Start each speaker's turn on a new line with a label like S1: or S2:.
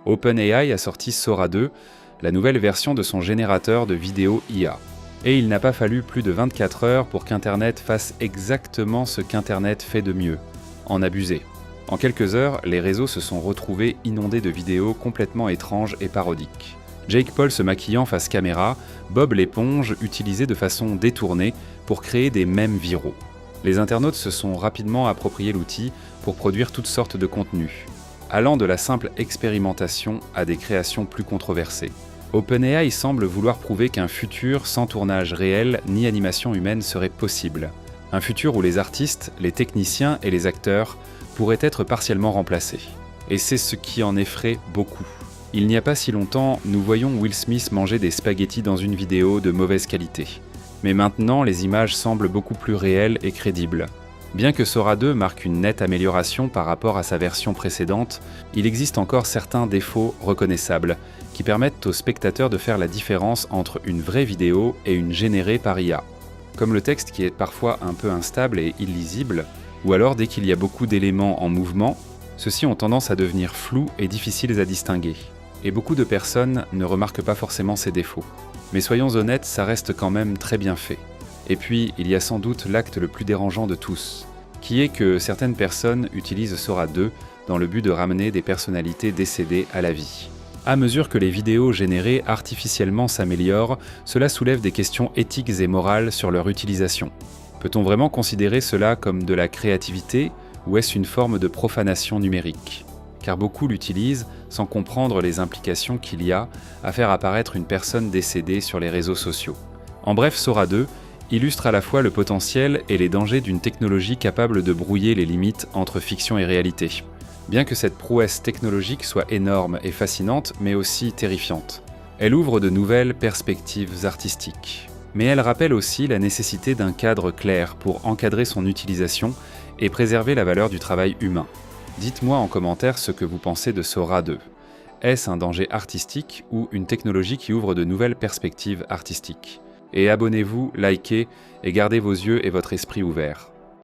S1: OpenAI a sorti Sora 2, la nouvelle version de son générateur de vidéos IA. Et il n'a pas fallu plus de 24 heures pour qu'Internet fasse exactement ce qu'Internet fait de mieux, en abuser. En quelques heures, les réseaux se sont retrouvés inondés de vidéos complètement étranges et parodiques. Jake Paul se maquillant face caméra, Bob l'éponge utilisé de façon détournée pour créer des mèmes viraux. Les internautes se sont rapidement approprié l'outil pour produire toutes sortes de contenus, allant de la simple expérimentation à des créations plus controversées. OpenAI semble vouloir prouver qu'un futur sans tournage réel ni animation humaine serait possible. Un futur où les artistes, les techniciens et les acteurs pourraient être partiellement remplacés. Et c'est ce qui en effraie beaucoup. Il n'y a pas si longtemps, nous voyions Will Smith manger des spaghettis dans une vidéo de mauvaise qualité. Mais maintenant, les images semblent beaucoup plus réelles et crédibles. Bien que Sora 2 marque une nette amélioration par rapport à sa version précédente, il existe encore certains défauts reconnaissables qui permettent aux spectateurs de faire la différence entre une vraie vidéo et une générée par IA. Comme le texte qui est parfois un peu instable et illisible, ou alors dès qu'il y a beaucoup d'éléments en mouvement, ceux-ci ont tendance à devenir flous et difficiles à distinguer. Et beaucoup de personnes ne remarquent pas forcément ces défauts. Mais soyons honnêtes, ça reste quand même très bien fait. Et puis, il y a sans doute l'acte le plus dérangeant de tous, qui est que certaines personnes utilisent Sora 2 dans le but de ramener des personnalités décédées à la vie. À mesure que les vidéos générées artificiellement s'améliorent, cela soulève des questions éthiques et morales sur leur utilisation. Peut-on vraiment considérer cela comme de la créativité ou est-ce une forme de profanation numérique ? Car beaucoup l'utilisent sans comprendre les implications qu'il y a à faire apparaître une personne décédée sur les réseaux sociaux. En bref, Sora 2 illustre à la fois le potentiel et les dangers d'une technologie capable de brouiller les limites entre fiction et réalité. Bien que cette prouesse technologique soit énorme et fascinante, mais aussi terrifiante. Elle ouvre de nouvelles perspectives artistiques. Mais elle rappelle aussi la nécessité d'un cadre clair pour encadrer son utilisation et préserver la valeur du travail humain. Dites-moi en commentaire ce que vous pensez de Sora 2. Est-ce un danger artistique ou une technologie qui ouvre de nouvelles perspectives artistiques ? Et abonnez-vous, likez et gardez vos yeux et votre esprit ouverts.